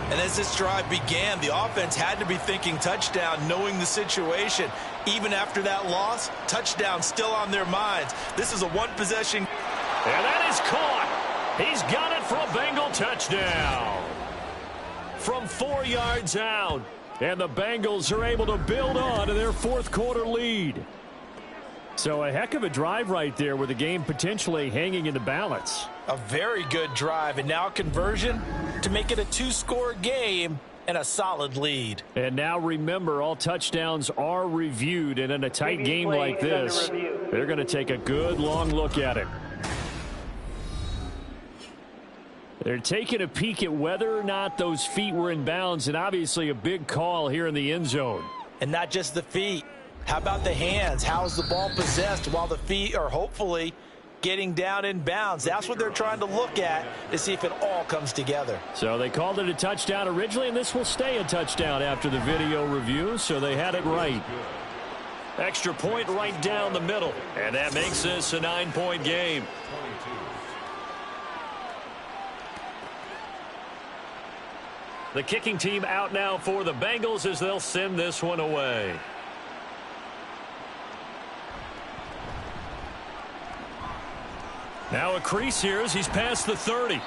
And as this drive began, the offense had to be thinking touchdown, knowing the situation. Even after that loss, touchdown still on their minds. This is a one-possession. And that is caught. He's got it for a Bengal touchdown. From 4 yards out. And the Bengals are able to build on to their 4th quarter lead. So a heck of a drive right there with the game potentially hanging in the balance. A very good drive, and now conversion to make it a 2-score game and a solid lead. And now remember, all touchdowns are reviewed, and in a tight game like this, they're going to take a good long look at it. They're taking a peek at whether or not those feet were in bounds, and obviously a big call here in the end zone. And not just the feet. How about the hands? How's the ball possessed while the feet are hopefully getting down in bounds? That's what they're trying to look at to see if it all comes together. So they called it a touchdown originally, and this will stay a touchdown after the video review, so they had it right. Extra point right down the middle, and that makes this a 9-point game. The kicking team out now for the Bengals as they'll send this one away. Now a crease here as he's past the 30.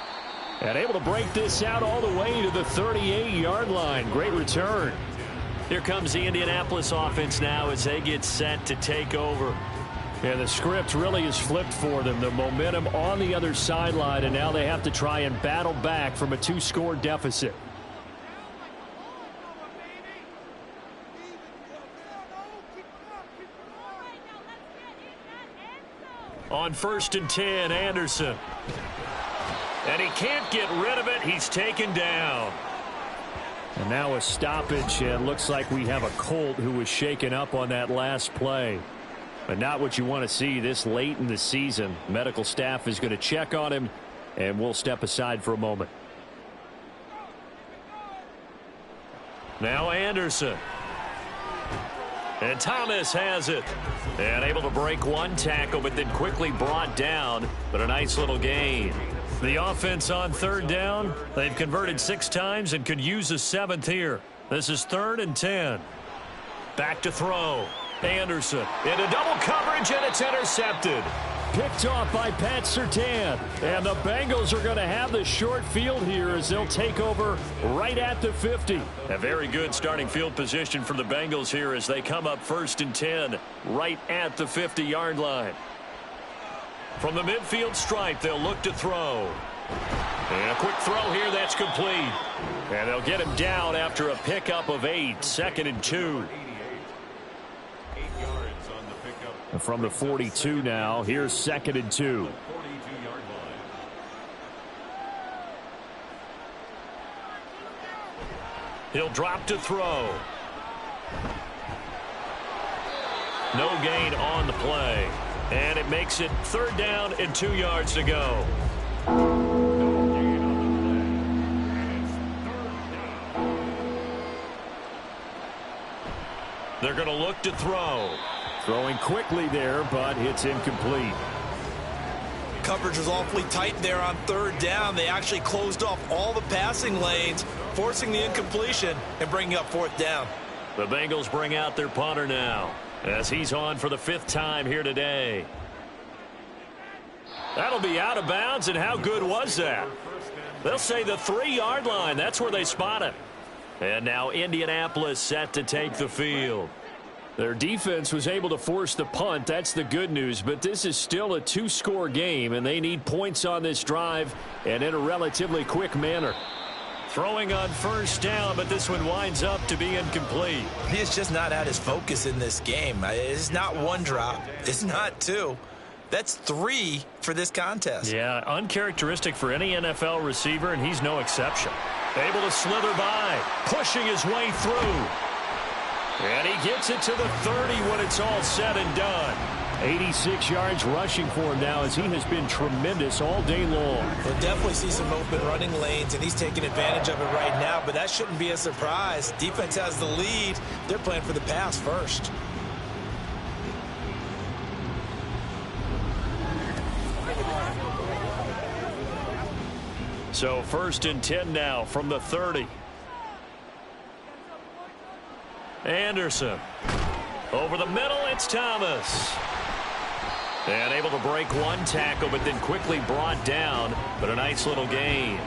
And able to break this out all the way to the 38-yard line. Great return. Here comes the Indianapolis offense now as they get set to take over. And the script really is flipped for them. The momentum on the other sideline, and now they have to try and battle back from a 2-score deficit. On 1st and 10, Anderson. And he can't get rid of it. He's taken down. And now a stoppage, and looks like we have a Colt who was shaken up on that last play. But not what you want to see this late in the season. Medical staff is going to check on him, and we'll step aside for a moment. Now Anderson. And Thomas has it. And able to break one tackle, but then quickly brought down. But a nice little gain. The offense on 3rd down. They've converted 6 times and could use a 7th here. This is 3rd and 10. Back to throw. Anderson into double coverage, and it's intercepted. Picked off by Pat Surtain. And the Bengals are going to have the short field here as they'll take over right at the 50. A very good starting field position for the Bengals here as they come up 1st and 10 right at the 50-yard line. From the midfield stripe, they'll look to throw. And a quick throw here, that's complete. And they'll get him down after a pickup of 8, 2nd and 2. And from the 42 now, here's 2nd and 2. He'll drop to throw. No gain on the play. And it makes it 3rd down and 2 yards to go. They're going to look to throw. Throwing quickly there, but it's incomplete. Coverage was awfully tight there on 3rd down. They actually closed off all the passing lanes, forcing the incompletion and bringing up 4th down. The Bengals bring out their punter now as he's on for the 5th time here today. That'll be out of bounds, and how good was that? They'll say the 3-yard line. That's where they spot it. And now Indianapolis set to take the field. Their defense was able to force the punt. That's the good news, but this is still a 2-score game, and they need points on this drive and in a relatively quick manner. Throwing on 1st down, but this one winds up to be incomplete. He has just not had his focus in this game. It's not 1 drop. It's not 2. That's 3 for this contest. Yeah, uncharacteristic for any NFL receiver, and he's no exception. Able to slither by, pushing his way through. And he gets it to the 30 when it's all said and done. 86 yards rushing for him now as he has been tremendous all day long. We'll definitely see some open running lanes, and he's taking advantage of it right now, but that shouldn't be a surprise. Defense has the lead. They're playing for the pass first. So 1st and 10 now from the 30. Anderson. Over the middle, it's Thomas. And able to break one tackle, but then quickly brought down. But a nice little gain.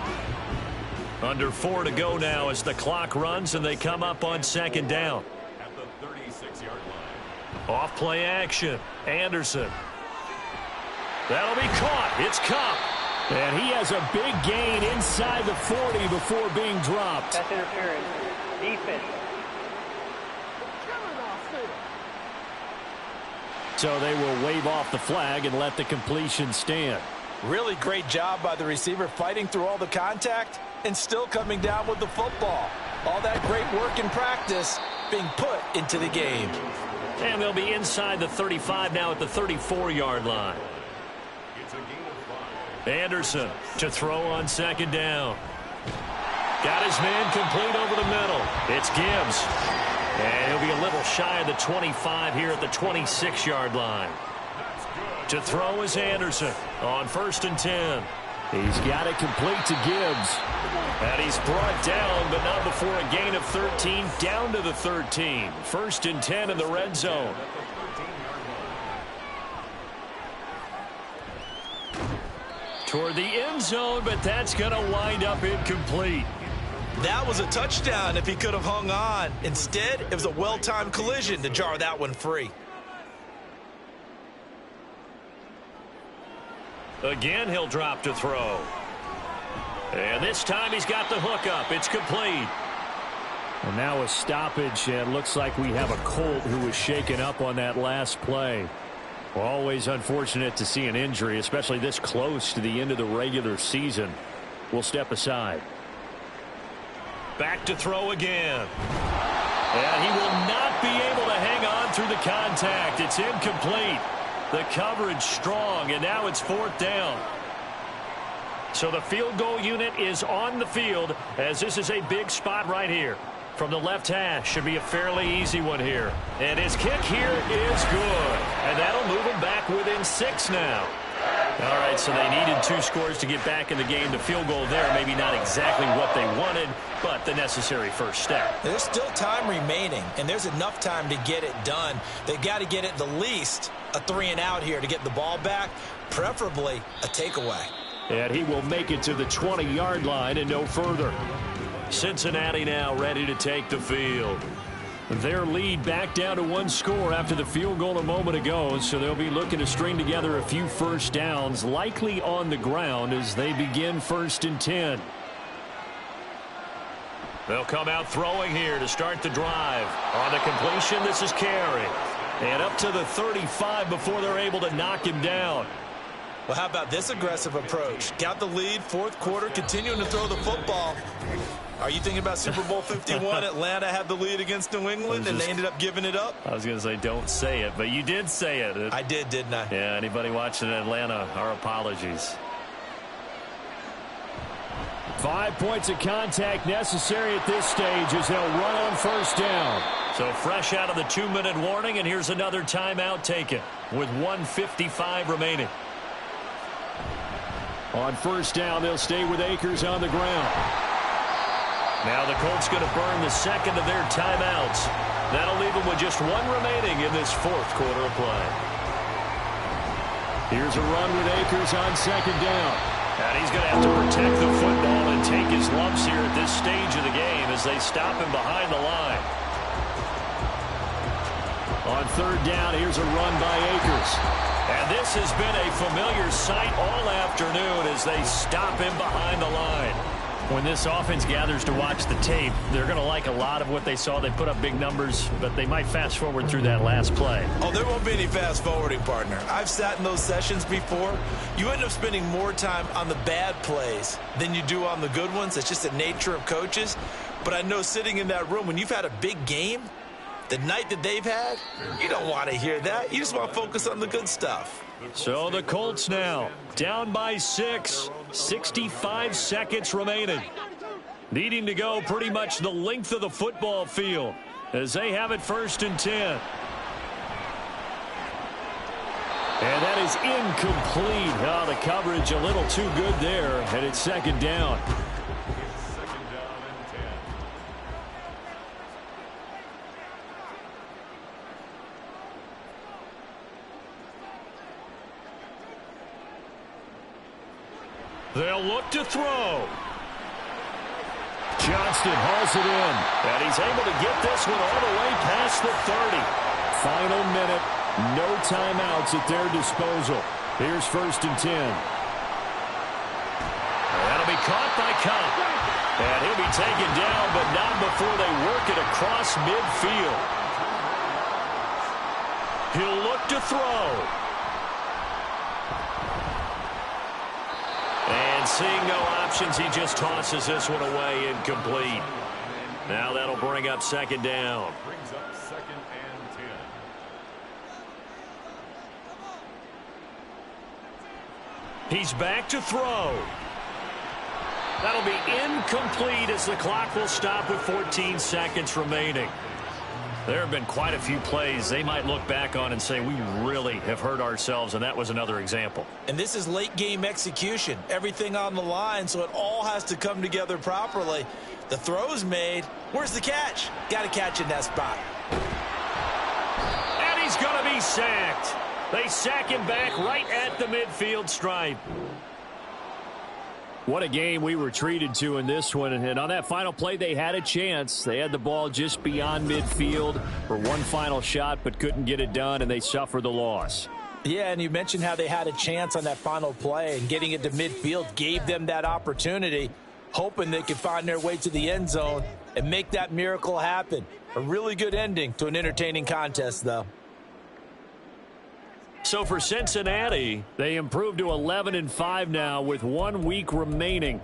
Under 4 to go now as the clock runs, and they come up on 2nd down. At the 36-yard line. Off play action. Anderson. That'll be caught. It's Cup. And he has a big gain inside the 40 before being dropped. That's interference. Defense. So they will wave off the flag and let the completion stand. Really great job by the receiver fighting through all the contact and still coming down with the football. All that great work in practice being put into the game. And they'll be inside the 35 now at the 34-yard line. It's a gain of 5. Anderson to throw on 2nd down. Got his man complete over the middle. It's Gibbs. And he'll be a little shy of the 25 here at the 26-yard line. To throw is Anderson on 1st and 10. He's got it complete to Gibbs. And he's brought down, but not before a gain of 13, down to the 13. 1st and 10 in the red zone. Toward the end zone, but that's going to wind up incomplete. That was a touchdown if he could have hung on. Instead, it was a well-timed collision to jar that one free. Again, he'll drop to throw. And this time he's got the hook up. It's complete. And now a stoppage, and looks like we have a Colt who was shaken up on that last play. Always unfortunate to see an injury, especially this close to the end of the regular season. We'll step aside. Back to throw again. And he will not be able to hang on through the contact. It's incomplete. The coverage strong, and now it's 4th down. So the field goal unit is on the field, as this is a big spot right here. From the left hash, should be a fairly easy one here. And his kick here is good. And that'll move him back within 6 now. All right, so they needed 2 scores to get back in the game. The field goal there, maybe not exactly what they wanted, but the necessary first step. There's still time remaining, and there's enough time to get it done. They've got to get it the least a 3-and-out here to get the ball back, preferably a takeaway. And he will make it to the 20-yard line and no further. Cincinnati now ready to take the field. Their lead back down to 1 score after the field goal a moment ago, so they'll be looking to string together a few first downs, likely on the ground as they begin 1st and 10. They'll come out throwing here to start the drive. On the completion, this is Carey. And up to the 35 before they're able to knock him down. Well, how about this aggressive approach? Got the lead, 4th quarter, continuing to throw the football. Are you thinking about Super Bowl 51? Atlanta had the lead against New England, and they ended up giving it up? I was going to say, don't say it, but you did say it. I did, didn't I? Yeah, anybody watching Atlanta, our apologies. 5 points of contact necessary at this stage as they'll run on 1st down. So fresh out of the 2-minute warning, and here's another timeout taken with 1:55 remaining. On 1st down, they'll stay with Akers on the ground. Now the Colts going to burn the second of their timeouts. That'll leave them with just 1 remaining in this 4th quarter of play. Here's a run with Akers on 2nd down. And he's going to have to protect the football and take his lumps here at this stage of the game as they stop him behind the line. On 3rd down, here's a run by Akers. And this has been a familiar sight all afternoon as they stop him behind the line. When this offense gathers to watch the tape, they're going to like a lot of what they saw. They put up big numbers, but they might fast forward through that last play. Oh, there won't be any fast forwarding, partner. I've sat in those sessions before. You end up spending more time on the bad plays than you do on the good ones. It's just the nature of coaches. But I know sitting in that room, when you've had a big game, the night that they've had, you don't want to hear that. You just want to focus on the good stuff. So the Colts now down by 6, 65 seconds remaining. Needing to go pretty much the length of the football field as they have it 1st and 10. And that is incomplete. Oh, the coverage a little too good there, and it's 2nd down. They'll look to throw. Johnston hauls it in. And he's able to get this one all the way past the 30. Final minute. No timeouts at their disposal. Here's 1st and 10. That'll be caught by Cup. And he'll be taken down, but not before they work it across midfield. He'll look to throw. And seeing no options, he just tosses this one away incomplete. Now that'll bring up 2nd down. Brings up 2nd and 10. He's back to throw. That'll be incomplete as the clock will stop with 14 seconds remaining. There have been quite a few plays they might look back on and say, we really have hurt ourselves, and that was another example. And this is late game execution. Everything on the line, so it all has to come together properly. The throw's made. Where's the catch? Got to catch in that spot. And he's going to be sacked. They sack him back right at the midfield stripe. What a game we were treated to in this one. And on that final play, they had a chance. They had the ball just beyond midfield for one final shot, but couldn't get it done, and they suffered the loss. Yeah, and you mentioned how they had a chance on that final play, and getting it to midfield gave them that opportunity, hoping they could find their way to the end zone and make that miracle happen. A really good ending to an entertaining contest, though. So for Cincinnati, They improved to 11-5 now with 1 week remaining.